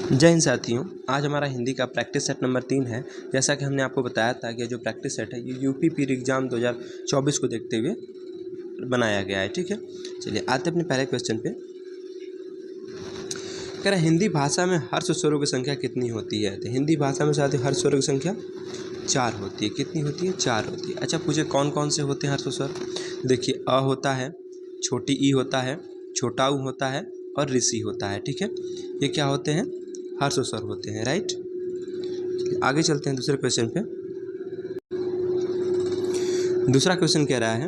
जय हिंद साथियों, आज हमारा हिंदी का प्रैक्टिस सेट नंबर 3 है। जैसा कि हमने आपको बताया था कि जो प्रैक्टिस सेट है ये यूपी पीर एग्जाम 2024 को देखते हुए बनाया गया है। ठीक है, चलिए आते अपने पहले क्वेश्चन पे। कह रहे हिंदी भाषा में हर्ष स्वरों की संख्या कितनी होती है? तो हिंदी भाषा में साथियों हर्ष स्वरों की संख्या 4 होती है। कितनी होती है? 4 होती है। अच्छा पूछे कौन कौन से होते हैं हर्ष स्वर? देखिए अ होता है, छोटी ई होता है, छोटा ऊ होता है और ऋषि होता है। ठीक है, ये क्या होते हैं? हर्ष स्वर होते हैं। राइट, आगे चलते हैं दूसरे क्वेश्चन पे। दूसरा क्वेश्चन कह रहा है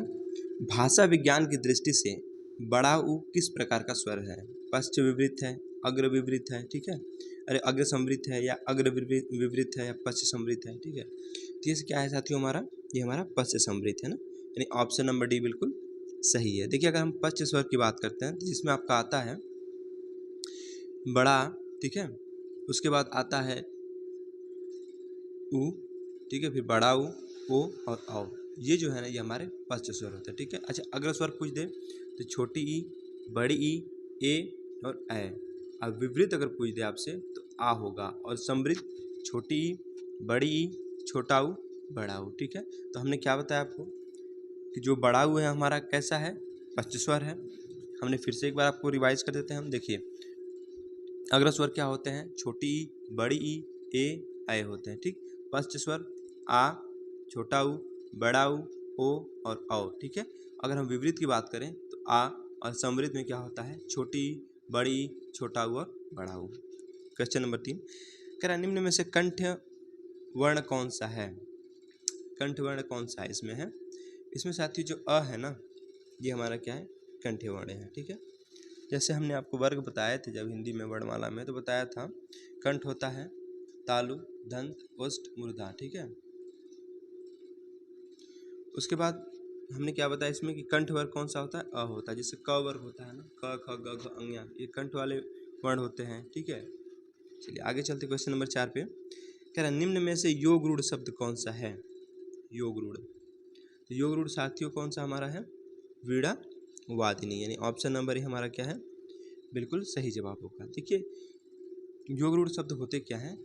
भाषा विज्ञान की दृष्टि से बड़ा ऊ किस प्रकार का स्वर है? पश्च विवृत है, अग्र विवृत है, ठीक है, अरे अग्र समृत है या अग्र विवृत है या पश्च समृत है। ठीक है, तो ये क्या है साथियों हमारा? ये हमारा पश्च समृत है ना, यानी ऑप्शन नंबर डी बिल्कुल सही है। देखिए अगर हम पश्च स्वर की बात करते हैं तो जिसमें आपका आता है बड़ा, ठीक है, उसके बाद आता है ऊ, ठीक है, फिर बड़ा ऊ, ओ और औ, ये जो है ना ये हमारे पश्च स्वर होते हैं। ठीक है, अच्छा अग्र स्वर पूछ दे तो छोटी ई, बड़ी ई, ए और ऐ। अब विवृत अगर पूछ दे आपसे तो आ होगा, और समृद्ध छोटी ई, बड़ी ई, छोटा ऊ, बड़ा ऊ। ठीक है, तो हमने क्या बताया आपको कि जो बड़ा ऊ है हमारा कैसा है? पश्च स्वर है। हमने फिर से एक बार आपको रिवाइज कर देते हैं। हम देखिए अग्र स्वर क्या होते हैं? छोटी ई, बड़ी ई, ए, ऐ होते हैं। ठीक, पश्च स्वर आ, छोटा ऊ, बड़ा ऊ, ओ और औ। ठीक है, अगर हम विपरीत की बात करें तो आ, और समृद्ध में क्या होता है? छोटी ई, बड़ी ई, छोटा ऊ और बड़ा ऊ। क्वेश्चन नंबर 3 कह रहा निम्न में से कंठ वर्ण कौन सा है? कंठ वर्ण कौन सा है इसमें है? इसमें साथियों जो अ है ना ये हमारा क्या है? कंठ वर्ण है। ठीक है, जैसे हमने आपको वर्ग बताए थे जब हिंदी में वर्णमाला में, तो बताया था कंठ होता है तालु, दंत, ओष्ठ, मूर्धा। ठीक है, उसके बाद हमने क्या बताया इसमें कि कंठ वर्ग कौन सा होता है? अ होता है। जैसे क वर्ग होता है ना, क ख ग घ अंग, ये कंठ वाले वर्ण होते हैं। ठीक है, चलिए आगे चलते क्वेश्चन नंबर 4 पे। कह रहा निम्न में से योग रूढ़ शब्द कौन सा है? योग रूढ़, तो योग रूढ़ साथियों कौन सा हमारा है? वीणा वादिनी, यानी ऑप्शन नंबर ए हमारा क्या है? बिल्कुल सही जवाब होगा। देखिए योग रूढ़ शब्द होते क्या हैं?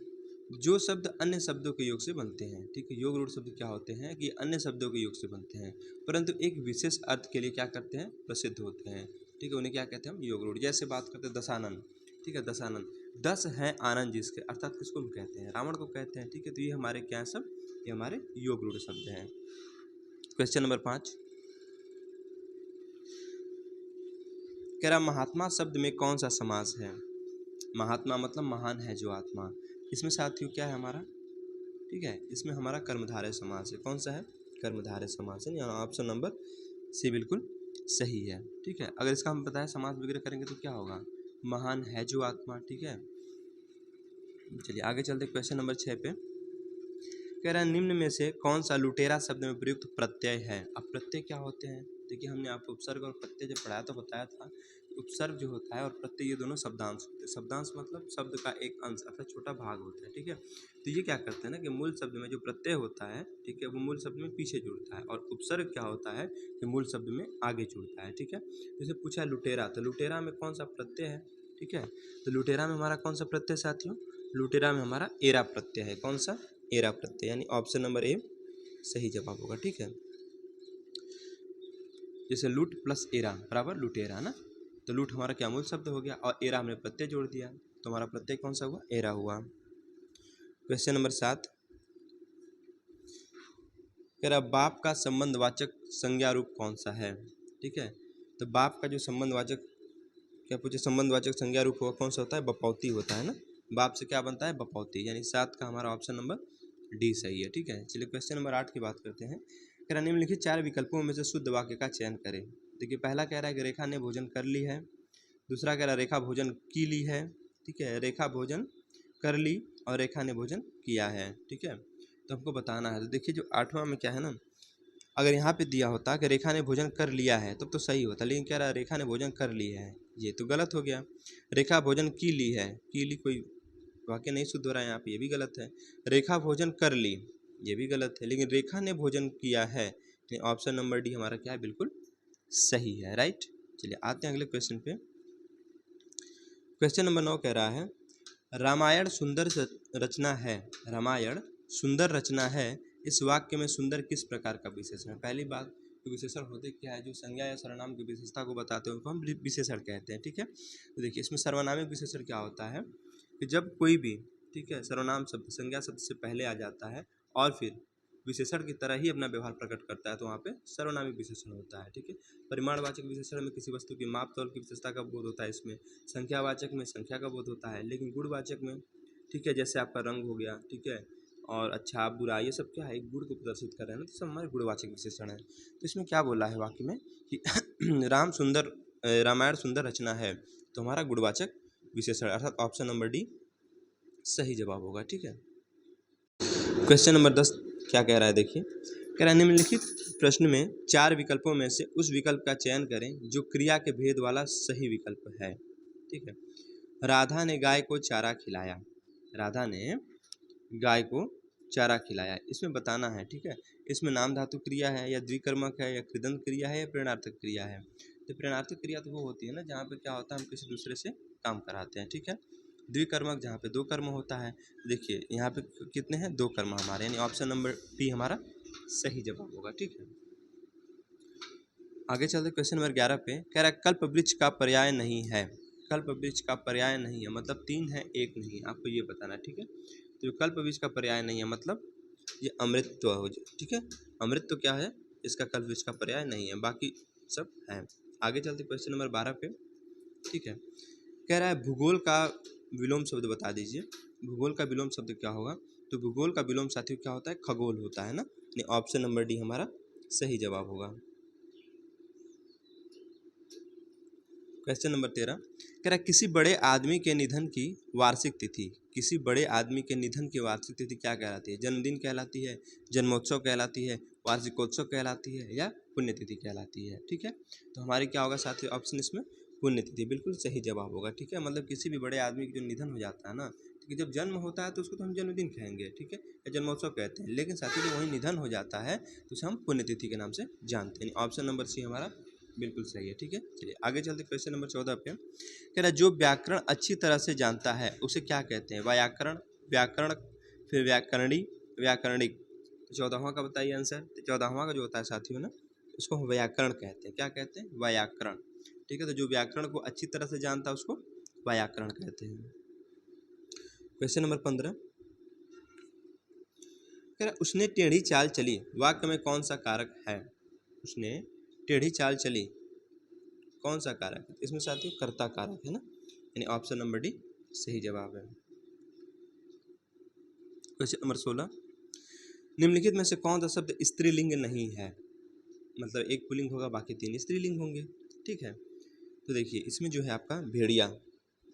जो शब्द अन्य शब्दों के योग से बनते हैं। ठीक है, योग रूढ़ शब्द क्या होते हैं कि अन्य शब्दों के योग से बनते हैं परंतु एक विशेष अर्थ के लिए क्या करते हैं? प्रसिद्ध होते हैं। ठीक है, उन्हें क्या कहते हैं? हम योग रूढ़। जैसे बात करते हैं दशानन। ठीक है, दशानन, 10 है आनंद जिसके, अर्थात किसको हम कहते हैं? रावण को कहते हैं। ठीक है, तो ये हमारे क्या है सब? ये हमारे योग रूढ़ शब्द हैं। क्वेश्चन नंबर 5 कह रहा महात्मा शब्द में कौन सा समास है? महात्मा मतलब महान है जो आत्मा। इसमें साथियों क्या है हमारा? ठीक है, इसमें हमारा कर्मधारय समास है। कौन सा है? कर्मधारय समास है, यहाँ ऑप्शन नंबर सी बिल्कुल सही है। ठीक है, अगर इसका हम बताया समास विग्रह करेंगे तो क्या होगा? महान है जो आत्मा। ठीक है, चलिए आगे चलते क्वेश्चन नंबर 6 पे। कह रहा है निम्न में से कौन सा लुटेरा शब्द में प्रयुक्त प्रत्यय है? अब प्रत्यय क्या होते हैं? देखिए हमने आपको उपसर्ग और प्रत्यय जब पढ़ाया तो बताया था उपसर्ग जो होता है और प्रत्यय ये दोनों शब्दांश होते हैं। शब्दांश मतलब शब्द का एक अंश अर्थात छोटा भाग होता है। ठीक है, तो ये क्या करते हैं ना कि मूल शब्द में जो प्रत्यय होता है, ठीक है, वो मूल शब्द में पीछे जुड़ता है, और उपसर्ग क्या होता है कि मूल शब्द में आगे जुड़ता है। ठीक है, जैसे पूछा है लुटेरा, तो लुटेरा में कौन सा प्रत्यय है? ठीक है, तो लुटेरा में हमारा कौन सा प्रत्यय साथियों? लुटेरा में हमारा एरा प्रत्यय है। कौन सा? एरा प्रत्यय, यानी ऑप्शन नंबर ए सही जवाब होगा। ठीक है, जैसे लूट प्लस एरा बराबर लुटेरा ना, तो लूट हमारा क्या मूल शब्द हो गया और एरा हमने प्रत्यय जोड़ दिया, तो हमारा प्रत्यय कौन सा हुआ? एरा हुआ। क्वेश्चन नंबर 7 कह रहा बाप का संबंधवाचक संज्ञा रूप कौन सा है? ठीक है, तो बाप का जो संबंधवाचक क्या पूछे? संबंधवाचक संज्ञा रूप होगा कौन सा होता है? बपौती होता है ना। बाप से क्या बनता है? बपौती, यानी 7 का हमारा ऑप्शन नंबर डी सही है। ठीक है, चलिए क्वेश्चन नंबर 8 की बात करते हैं। कह रहा निम्नलिखित 4 विकल्पों में से शुद्ध वाक्य का चयन करें। देखिए पहला कह रहा है कि रेखा ने भोजन कर ली है। दूसरा कह रहा है रेखा भोजन की ली है। ठीक है, रेखा भोजन कर ली और रेखा ने भोजन किया है। ठीक है, तो हमको बताना है। तो देखिए जो 8वां में क्या है ना, अगर यहाँ पे दिया होता कि रेखा ने भोजन कर लिया है तब तो सही होता, लेकिन क्या रहा रेखा ने भोजन कर ली है, ये तो गलत हो गया। रेखा भोजन की ली है, की ली कोई वाक्य नहीं शुद्ध हो रहा है यहाँ पे, ये भी गलत है। रेखा भोजन कर ली, ये भी गलत है, लेकिन रेखा ने भोजन किया है, ऑप्शन नंबर डी हमारा क्या है? बिल्कुल सही है। राइट, चलिए आते हैं अगले क्वेश्चन पे। क्वेश्चन नंबर 9 कह रहा है रामायण सुंदर रचना है, रामायण सुंदर रचना है, इस वाक्य में सुंदर किस प्रकार का विशेषण है। पहली बात, तो विशेषण होते क्या है, जो संज्ञा या सर्वनाम की विशेषता को बताते हैं उनको हम विशेषण कहते हैं। ठीक है, तो देखिए इसमें सर्वनामिक विशेषण क्या होता है कि जब कोई भी, ठीक है, सर्वनाम शब्द संज्ञा शब्द से पहले आ जाता है और फिर विशेषण की तरह ही अपना व्यवहार प्रकट करता है, तो वहाँ पे सर्वनामिक विशेषण होता है। ठीक है, परिमाणवाचक विशेषण में किसी वस्तु की माप तौल की विशेषता का बोध होता है, इसमें संख्यावाचक में संख्या का बोध होता है, लेकिन गुणवाचक में, ठीक है, जैसे आपका रंग हो गया, ठीक है, और अच्छा बुरा, ये सब क्या है, एक गुण को प्रदर्शित कर रहे हैं ना, तो सब हमारे गुणवाचक विशेषण है। तो इसमें क्या बोला है वाक्य में कि रामायण सुंदर रचना है, तो हमारा गुणवाचक विशेषण अर्थात ऑप्शन नंबर डी सही जवाब होगा। ठीक है, क्वेश्चन नंबर 10 क्या कह रहा है, देखिए, कह रहा है निम्नलिखित प्रश्न में 4 विकल्पों में से उस विकल्प का चयन करें जो क्रिया के भेद वाला सही विकल्प है। ठीक है, राधा ने गाय को चारा खिलाया, राधा ने गाय को चारा खिलाया, इसमें बताना है। ठीक है, इसमें नाम धातु क्रिया है या द्विकर्मक है या कृदंत क्रिया है या प्रेरणार्थक क्रिया है। तो प्रेरणार्थक क्रिया तो वो होती है ना जहाँ पे क्या होता है, हम किसी दूसरे से काम कराते हैं। ठीक है, द्विकर्मक जहाँ पे 2 कर्म होता है। देखिए यहाँ पे कितने हैं, 2 कर्म हमारे, यानी ऑप्शन नंबर बी हमारा सही जवाब होगा। ठीक है, आगे चलते क्वेश्चन नंबर 11 पे, कह रहा है कल्प वृक्ष का पर्याय नहीं है, कल्प वृक्ष का पर्याय नहीं है मतलब 3 है 1 नहीं, आपको ये बताना है। ठीक है, तो कल्प वृक्ष का पर्याय नहीं है मतलब ये अमृतत्व हो जाए। ठीक है, अमृतत्व क्या है, इसका कल्प वृक्ष का पर्याय नहीं है, बाकी सब है। आगे चलते क्वेश्चन नंबर 12 पे। ठीक है, कह रहा है भूगोल का विलोम शब्द बता दीजिए, भूगोल का विलोम शब्द क्या होगा। तो भूगोल का विलोम साथियों क्या होता है, खगोल होता है ना, यानी ऑप्शन नंबर डी हमारा सही जवाब होगा। क्वेश्चन नंबर 13 कह रहा है किसी बड़े आदमी के निधन की वार्षिक तिथि, किसी बड़े आदमी के निधन की वार्षिक तिथि क्या कहलाती है, जन्मदिन कहलाती है, जन्मोत्सव कहलाती है, वार्षिकोत्सव कहलाती है या पुण्यतिथि कहलाती है। ठीक है, तो हमारे क्या होगा साथियों, ऑप्शन इसमें पुण्यतिथि बिल्कुल सही जवाब होगा। ठीक है, मतलब किसी भी बड़े आदमी का जो निधन हो जाता है ना, कि जब जन्म होता है तो उसको तो हम जन्मदिन कहेंगे, ठीक है, या जन्मोत्सव कहते हैं, लेकिन साथियों जब वहीं निधन हो जाता है तो उसे हम पुण्यतिथि के नाम से जानते हैं। ऑप्शन नंबर सी हमारा बिल्कुल सही है। ठीक है, चलिए आगे चलते क्वेश्चन नंबर 14 पे, कह रहा है जो व्याकरण अच्छी तरह से जानता है उसे क्या कहते हैं, व्याकरण, व्याकरण, फिर व्याकरणी, व्याकरणिक। 14वां का बताइए आंसर। 14वां का जो होता है साथियों ना, उसको हम व्याकरण कहते हैं। क्या कहते हैं, व्याकरण। ठीक है, तो जो व्याकरण को अच्छी तरह से जानता है उसको व्याकरण कहते हैं। क्वेश्चन नंबर 15 कह रहा उसने टेढ़ी चाल चली, वाक्य में कौन सा कारक है, उसने टेढ़ी चाल चली, कौन सा कारक है, इसमें साथियों कर्ता कारक है ना, यानी ऑप्शन नंबर डी सही जवाब है। क्वेश्चन नंबर 16 निम्नलिखित में से कौन सा शब्द स्त्रीलिंग नहीं है, मतलब एक पुल्लिंग होगा बाकी 3 स्त्रीलिंग होंगे। ठीक है, तो देखिए इसमें जो है आपका भेड़िया,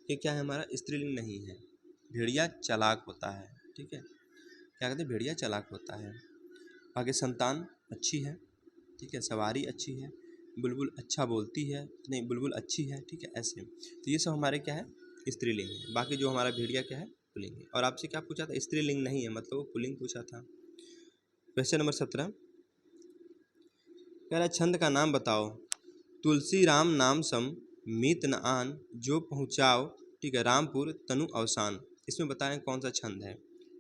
ये क्या है हमारा, स्त्रीलिंग नहीं है, भेड़िया चालाक होता है। ठीक है, क्या कहते हैं, भेड़िया चालाक होता है। आगे संतान अच्छी है, ठीक है, सवारी अच्छी है, बुलबुल अच्छा बोलती है, नहीं बुलबुल अच्छी है। ठीक है, ऐसे तो ये सब हमारे क्या है, स्त्रीलिंग है। बाकी जो हमारा भेड़िया क्या है, पुल्लिंग है। और आपसे क्या पूछा था, स्त्रीलिंग नहीं है मतलब वो पुल्लिंग पूछा था। क्वेश्चन नंबर 17 कह रहा है छंद का नाम बताओ, तुलसी राम नाम सम मीत न आन जो पहुँचाओ, ठीक है, रामपुर तनु अवसान। इसमें बताएं कौन सा छंद है,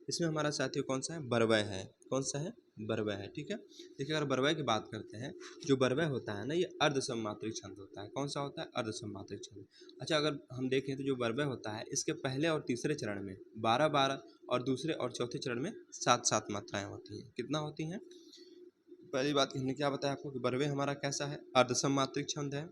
इसमें हमारा साथियों कौन सा है, बरवय है। कौन सा है, बरवय है। ठीक है, देखिए अगर बरवय की बात करते हैं, जो बरवय होता है ना ये अर्धसममात्रिक छंद होता है। कौन सा होता है, अर्धसममात्रिक छंद। अच्छा, अगर हम देखें तो जो बरवय होता है इसके पहले और तीसरे चरण में 12-12 और दूसरे और चौथे चरण में 7-7 मात्राएं होती हैं। कितना होती हैं, पहली बात हमने क्या बताया आपको कि बरवय हमारा कैसा है, अर्धसममात्रिक छंद है।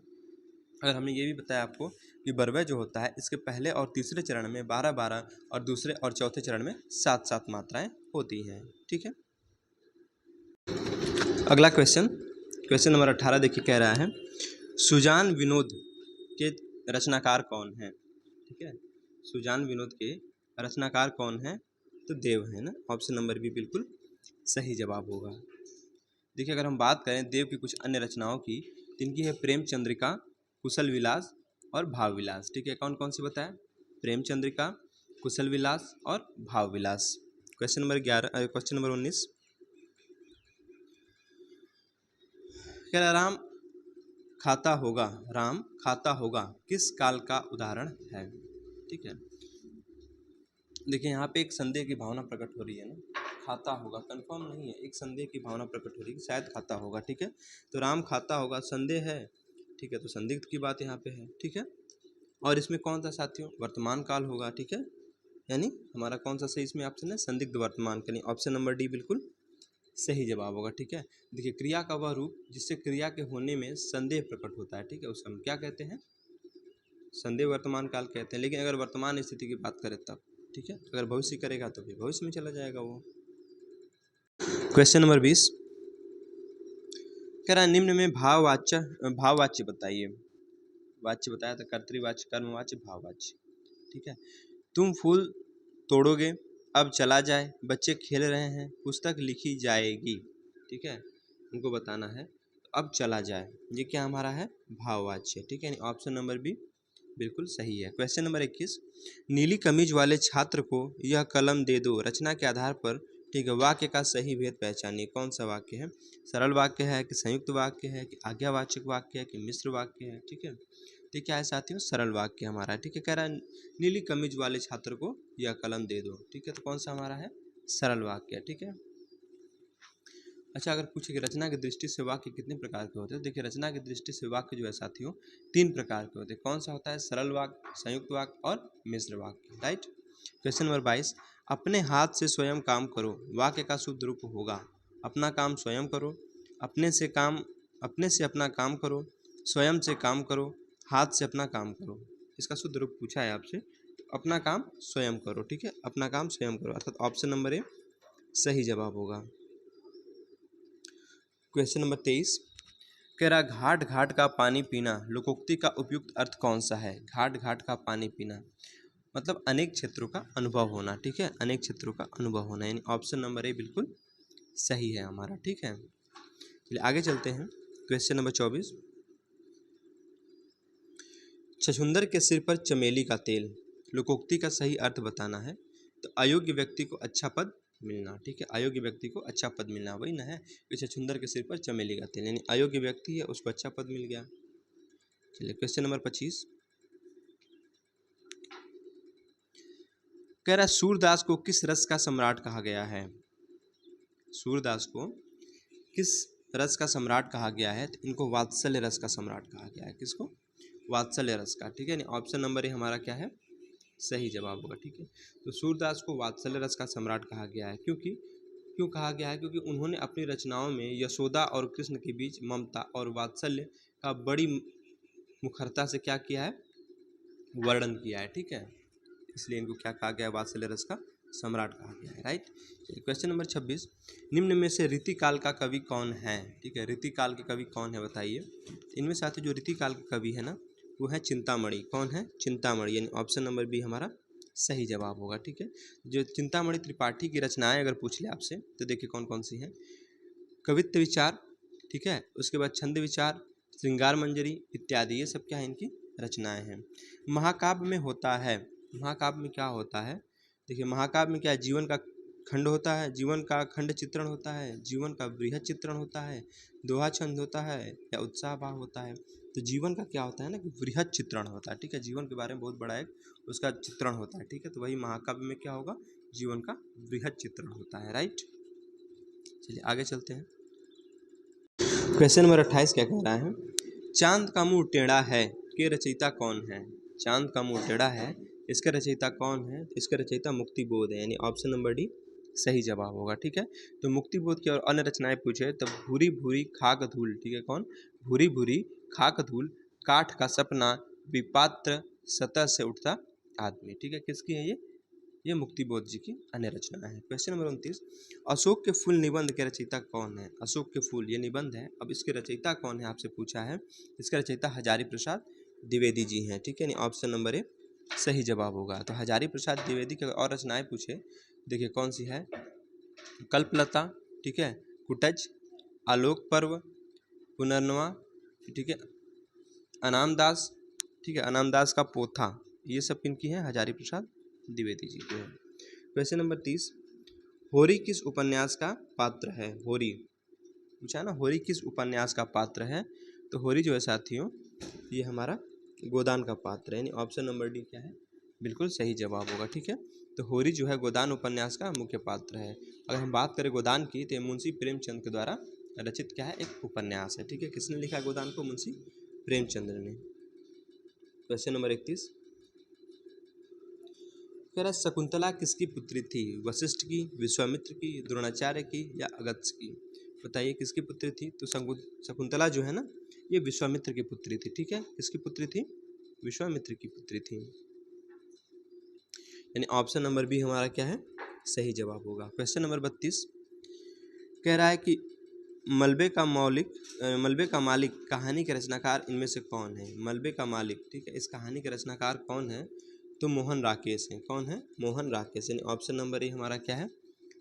अगर हमने ये भी बताया आपको कि बरवय जो होता है इसके पहले और तीसरे चरण में 12-12 और दूसरे और चौथे चरण में 7-7 मात्राएं होती हैं। ठीक है, अगला क्वेश्चन, क्वेश्चन नंबर 18 देखिए, कह रहा है सुजान विनोद के रचनाकार कौन है। ठीक है, सुजान विनोद के रचनाकार कौन है, तो देव है ना, ऑप्शन नंबर बी बिल्कुल सही जवाब होगा। देखिए अगर हम बात करें देव की कुछ अन्य रचनाओं की, तो इनकी है प्रेम चंद्रिका, कुशल विलास और भाव विलास। ठीक है, कौन कौन सी बताया, प्रेम चंद्रिका, कुशल विलास और भाव विलास। क्वेश्चन नंबर 11, क्वेश्चन नंबर 19 कह रहा राम खाता होगा, राम खाता होगा किस काल का उदाहरण है। ठीक है, देखिए यहाँ पे एक संदेह की भावना प्रकट हो रही है ना, खाता होगा, कंफर्म नहीं है, एक संदेह की भावना प्रकट हो रही है कि शायद खाता होगा, ठीक है। तो राम खाता होगा, संदेह है, ठीक है, तो संदिग्ध की बात यहाँ पे है, ठीक है। और इसमें कौन सा साथियों, वर्तमान काल होगा, ठीक है, यानी हमारा कौन सा सही इसमें ऑप्शन है, संदिग्ध वर्तमान काल, ऑप्शन नंबर डी बिल्कुल सही जवाब होगा, ठीक है। देखिए क्रिया का वह रूप जिससे क्रिया के होने में संदेह प्रकट होता है, ठीक है, उसे हम क्या कहते हैं, संदेह वर्तमान काल कहते हैं। लेकिन अगर वर्तमान स्थिति की बात करें तब, ठीक है, अगर भविष्य करेगा तो फिर भविष्य में चला जाएगा वो। क्वेश्चन नंबर 20 कह रहा है निम्न में भाववाच्य बताइए। वाच्य बताया था, कर्तृवाच्य, कर्मवाच्य, भाववाच्य, ठीक है। तुम फूल तोड़ोगे, अब चला जाए, बच्चे खेल रहे हैं, पुस्तक लिखी जाएगी, ठीक है, उनको बताना है, अब चला जाए, ये क्या हमारा है, भाववाच्य, ठीक है, ऑप्शन नंबर बी बिल्कुल सही है। क्वेश्चन नंबर 21 नीली कमीज वाले छात्र को यह कलम दे दो, रचना के आधार पर, ठीक है, वाक्य का सही भेद पहचानिए। कौन सा वाक्य है, सरल वाक्य है कि संयुक्त वाक्य है कि आज्ञावाचक वाक्य है कि मिश्र वाक्य है, ठीक है। तो क्या है साथियों, सरल वाक्य हमारा, ठीक है। कह रहा है नीली कमीज वाले छात्र को यह कलम दे दो, ठीक है, तो कौन सा हमारा है, सरल वाक्य, ठीक है। अच्छा अगर पूछे कि रचना की दृष्टि से वाक्य कितने प्रकार के होते हैं, देखिए रचना की दृष्टि से वाक्य जो है साथियों 3 प्रकार के होते हैं। कौन सा होता है, सरल वाक्य, संयुक्त वाक्य और मिश्र वाक्य, राइट। क्वेश्चन नंबर 22 अपने हाथ से स्वयं काम करो, वाक्य का शुद्ध रूप होगा, अपना काम स्वयं करो, अपने से अपना काम करो, स्वयं से काम करो, हाथ से अपना काम करो। इसका शुद्ध रूप पूछा है आपसे, तो अपना काम स्वयं करो, ठीक है, अपना काम स्वयं करो, अर्थात ऑप्शन नंबर ए सही जवाब होगा। क्वेश्चन नंबर 23 कह रहा घाट घाट का पानी पीना, लोकोक्ति का उपयुक्त अर्थ कौन सा है। घाट घाट का पानी पीना मतलब अनेक क्षेत्रों का अनुभव होना, ठीक है, अनेक क्षेत्रों का अनुभव होना, यानी ऑप्शन नंबर ए बिल्कुल सही है हमारा, ठीक है। चलिए आगे चलते हैं। क्वेश्चन नंबर 24 छछूंदर के सिर पर चमेली का तेल, लोकोक्ति का सही अर्थ बताना है। तो अयोग्य व्यक्ति को अच्छा पद मिलना, ठीक है, अयोग्य व्यक्ति को अच्छा पद मिलना, वही ना है कि छछूंदर के सिर पर चमेली का तेल, यानी अयोग्य व्यक्ति है उसको अच्छा पद मिल गया। चलिए क्वेश्चन नंबर 25 कह रहा सूरदास को किस रस का सम्राट कहा गया है। सूरदास को किस रस का सम्राट कहा गया है, तो इनको वात्सल्य रस का सम्राट कहा गया है। किसको, वात्सल्य रस का, ठीक है, ऑप्शन नंबर ए हमारा क्या है, सही जवाब होगा, ठीक है। तो सूरदास को वात्सल्य रस का सम्राट कहा गया है, क्यों कहा गया है, क्योंकि उन्होंने अपनी रचनाओं में यशोदा और कृष्ण के बीच ममता और वात्सल्य का बड़ी मुखरता से क्या किया है, वर्णन किया है, ठीक है, इसलिए इनको क्या कहा गया है, वात्सल्य रस का सम्राट कहा गया है, राइट। क्वेश्चन नंबर 26 निम्न में से रीतिकाल का कवि कौन है, ठीक है, रीतिकाल के कवि कौन है बताइए। इनमें साथ जो रीतिकाल के कवि है ना वो है चिंतामणि, कौन है, चिंतामणि, यानी ऑप्शन नंबर बी हमारा सही जवाब होगा, ठीक है। जो चिंतामणि त्रिपाठी की रचनाएं अगर पूछ ले आपसे तो देखिए कौन कौन सी हैं, कवित्व विचार, ठीक है, उसके बाद छंद विचार, श्रृंगार मंजरी इत्यादि, ये सब क्या है इनकी रचनाएं हैं। महाकाव्य में होता है, महाकाव्य में क्या होता है, देखिए महाकाव्य में क्या है, जीवन का खंड होता है, जीवन का खंड चित्रण होता है, जीवन का बृहद चित्रण होता है, दोहा छंद होता है या उत्साह भाव होता है। तो जीवन का क्या होता है ना कि बृहद चित्रण होता है, ठीक है, जीवन के बारे में बहुत बड़ा एक उसका चित्रण होता है, ठीक है, तो वही महाकाव्य में क्या होगा, जीवन का बृहद चित्रण होता है, राइट। चलिए आगे चलते हैं। क्वेश्चन नंबर 28 क्या कह रहा है, चांद का मुंह टेढ़ा है के रचयिता कौन है। चांद का मुंह टेढ़ा है इसका रचयिता कौन है, इसका रचयिता मुक्तिबोध है, यानी ऑप्शन नंबर डी सही जवाब होगा, ठीक है। तो मुक्तिबोध की और अन्य रचनाएं पूछे तो भूरी भूरी खाक धूल, ठीक है, कौन, भूरी भूरी खाक धूल, काठ का सपना, विपात्र, सतह से उठता आदमी, ठीक है, किसकी है ये मुक्तिबोध जी की अन्य रचना है। क्वेश्चन नंबर 29 अशोक के फूल निबंध के रचयिता कौन है। अशोक के फूल ये निबंध है, अब इसके रचयिता कौन है आपसे पूछा है, इसका रचयिता हजारी प्रसाद द्विवेदी जी हैं, ठीक है, यानी ऑप्शन नंबर ए सही जवाब होगा। तो हजारी प्रसाद द्विवेदी की और रचनाएं पूछे देखिए कौन सी है, कल्पलता, ठीक है, कुटज, आलोक पर्व, पुनर्नवा, ठीक है, अनामदास, ठीक है, अनामदास का पोथा, ये सब किनकी है, हजारी प्रसाद द्विवेदी जी की है। क्वेश्चन नंबर 30 होरी किस उपन्यास का पात्र है। होरी पूछा ना, होरी किस उपन्यास का पात्र है, तो होरी जो है साथियों ये हमारा गोदान का पात्र है, यानी ऑप्शन नंबर डी क्या है, बिल्कुल सही जवाब होगा, ठीक है। तो होरी जो है गोदान उपन्यास का मुख्य पात्र है। अगर हम बात करें गोदान की तो मुंशी प्रेमचंद के द्वारा रचित क्या है, एक उपन्यास है। ठीक है, किसने लिखा गोदान को? मुंशी प्रेमचंद्र ने। क्वेश्चन नंबर 31 कह रहा शकुंतला किसकी पुत्री थी? वशिष्ठ की, विश्वामित्र की, द्रोणाचार्य की या अगस्त्य की? बताइए किसकी पुत्री थी? तो शकुंतला जो है ना, ये विश्वामित्र की पुत्री थी। ठीक है, किसकी पुत्री थी? विश्वामित्र की पुत्री थी। यानी ऑप्शन नंबर बी हमारा क्या है, सही जवाब होगा। क्वेश्चन नंबर 32 कह रहा है कि मलबे का मालिक कहानी के रचनाकार इनमें से कौन है? मलबे का मालिक, ठीक है, इस कहानी के रचनाकार कौन है? तो मोहन राकेश हैं। कौन है? मोहन राकेश। यानी ऑप्शन नंबर ए हमारा क्या है,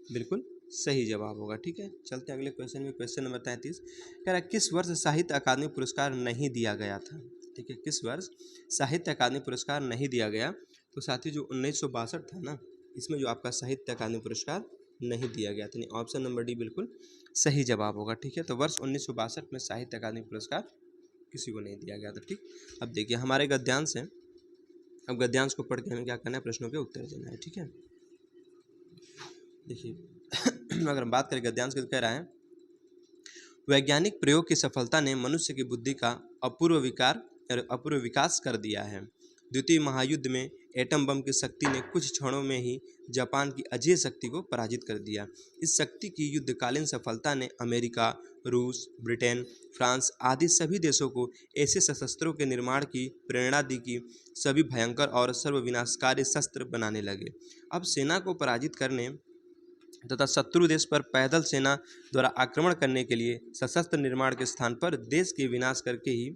बिल्कुल सही जवाब होगा। ठीक है, चलते हैं अगले क्वेश्चन में। क्वेश्चन नंबर 33 कह रहा है किस वर्ष साहित्य अकादमी पुरस्कार नहीं दिया गया था? ठीक है, किस वर्ष साहित्य अकादमी पुरस्कार नहीं दिया गया? तो साथी जो 1962 था ना, इसमें जो आपका साहित्य अकादमी पुरस्कार नहीं दिया गया था। ऑप्शन नंबर डी बिल्कुल सही जवाब होगा। ठीक है, तो वर्ष 1962 में साहित्य अकादमी पुरस्कार किसी को नहीं दिया गया था। ठीक, अब देखिए हमारे गद्यांश हैं। अब गद्यांश को पढ़ के हमें क्या करना है, प्रश्नों के उत्तर देना है। ठीक है, देखिए अगर हम बात करें गद्यांश की तो कह रहा है वैज्ञानिक प्रयोग की सफलता ने मनुष्य की बुद्धि का अपूर्व विकास कर दिया है। द्वितीय महायुद्ध में एटम बम की शक्ति ने कुछ क्षणों में ही जापान की अजेय शक्ति को पराजित कर दिया। इस शक्ति की युद्धकालीन सफलता ने अमेरिका, रूस, ब्रिटेन, फ्रांस आदि सभी देशों को ऐसे शस्त्रों के निर्माण की प्रेरणा दी कि सभी भयंकर और सर्वविनाशकारी शस्त्र बनाने लगे। अब सेना को पराजित करने तथा शत्रु देश पर पैदल सेना द्वारा आक्रमण करने के लिए सशस्त्र निर्माण के स्थान पर देश के विनाश करके ही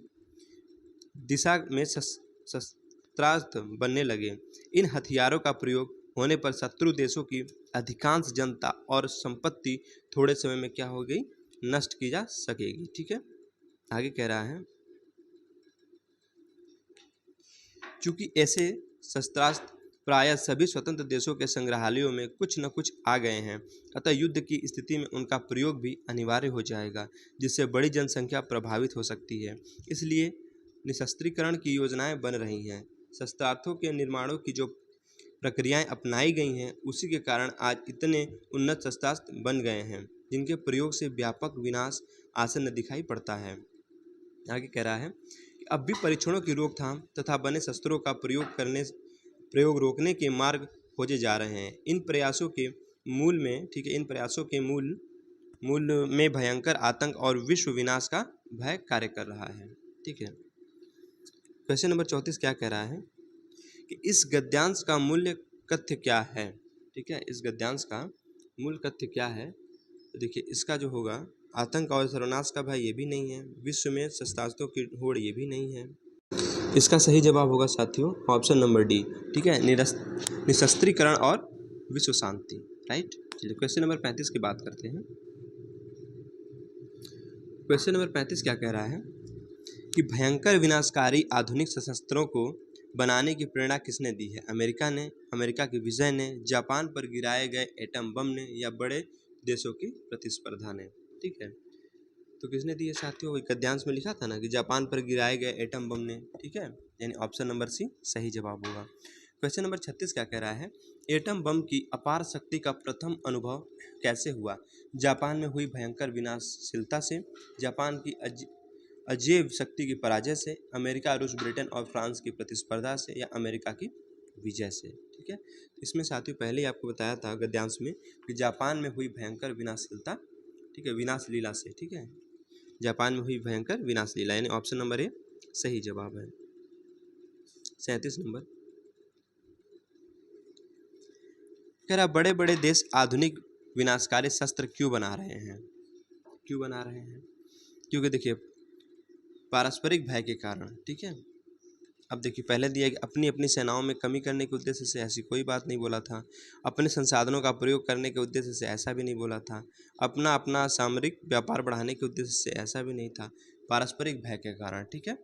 दिशा में शस्त्रास्त्र बनने लगे। इन हथियारों का प्रयोग होने पर शत्रु देशों की अधिकांश जनता और संपत्ति थोड़े समय में क्या हो गई, नष्ट की जा सकेगी। ठीक है, आगे कह रहा है चूंकि ऐसे शस्त्रास्त्र प्रायः सभी स्वतंत्र देशों के संग्रहालयों में कुछ न कुछ आ गए हैं, अतः युद्ध की स्थिति में उनका प्रयोग भी अनिवार्य हो जाएगा, जिससे बड़ी जनसंख्या प्रभावित हो सकती है। इसलिए निशस्त्रीकरण की योजनाएं बन रही हैं। शस्त्रास्त्रों के निर्माणों की जो प्रक्रियाएं अपनाई गई हैं, उसी के कारण आज इतने उन्नत शस्त्रास्त्र बन गए हैं जिनके प्रयोग से व्यापक विनाश आसन्न दिखाई पड़ता है। आगे कह रहा है कि अब भी परीक्षणों की रोकथाम तथा बने शस्त्रों का प्रयोग रोकने के मार्ग खोजे जा रहे हैं। इन प्रयासों के मूल में, ठीक है, इन प्रयासों के मूल में भयंकर आतंक और विश्व विनाश का भय कार्य कर रहा है। ठीक है, क्वेश्चन नंबर 34 क्या कह रहा है कि इस गद्यांश का मूल्य कथ्य क्या है? ठीक है, इस गद्यांश का मूल कथ्य क्या है? तो देखिए इसका जो होगा, आतंक और सर्वनाश का भय ये भी नहीं है, विश्व में शस्त्रास्त्रों की होड़ ये भी नहीं है। इसका सही जवाब होगा साथियों ऑप्शन नंबर डी। ठीक है, निशस्त्रीकरण और विश्व शांति। राइट, चलिए क्वेश्चन नंबर 35 की बात करते हैं। क्वेश्चन नंबर 35 क्या कह रहा है कि भयंकर विनाशकारी आधुनिक शस्त्रों को बनाने की प्रेरणा किसने दी है? अमेरिका ने, अमेरिका के विजय ने, जापान पर गिराए गए एटम बम ने या बड़े देशों की प्रतिस्पर्धा ने? ठीक है, तो किसने दी है साथियों? गद्यांश में लिखा था ना कि जापान पर गिराए गए एटम बम ने। ठीक है, यानी ऑप्शन नंबर सी सही जवाब होगा। क्वेश्चन नंबर 36 क्या कह रहा है एटम बम की अपार शक्ति का प्रथम अनुभव कैसे हुआ? जापान में हुई भयंकर विनाशशीलता से, जापान की अजेय शक्ति की पराजय से, अमेरिका, रूस, ब्रिटेन और फ्रांस की प्रतिस्पर्धा से या अमेरिका की विजय से? ठीक है, इसमें साथियों पहले ही आपको बताया था गद्यांश में कि जापान में हुई भयंकर विनाशशीलता, ठीक है, विनाश लीला से। ठीक है, जापान में हुई भयंकर विनाश लीला, यानी ऑप्शन नंबर ए सही जवाब है। 37 नंबर कह रहा बड़े बड़े देश आधुनिक विनाशकारी शस्त्र क्यों बना रहे हैं? क्यों बना रहे हैं? क्योंकि देखिए पारस्परिक भय के कारण। ठीक है, अब देखिए पहले दिया कि अपनी अपनी सेनाओं में कमी करने के उद्देश्य से, ऐसी कोई बात नहीं बोला था। अपने संसाधनों का प्रयोग करने के उद्देश्य से, ऐसा भी नहीं बोला था। अपना सामरिक व्यापार बढ़ाने के उद्देश्य से, ऐसा भी नहीं था। पारस्परिक भय के कारण। ठीक है,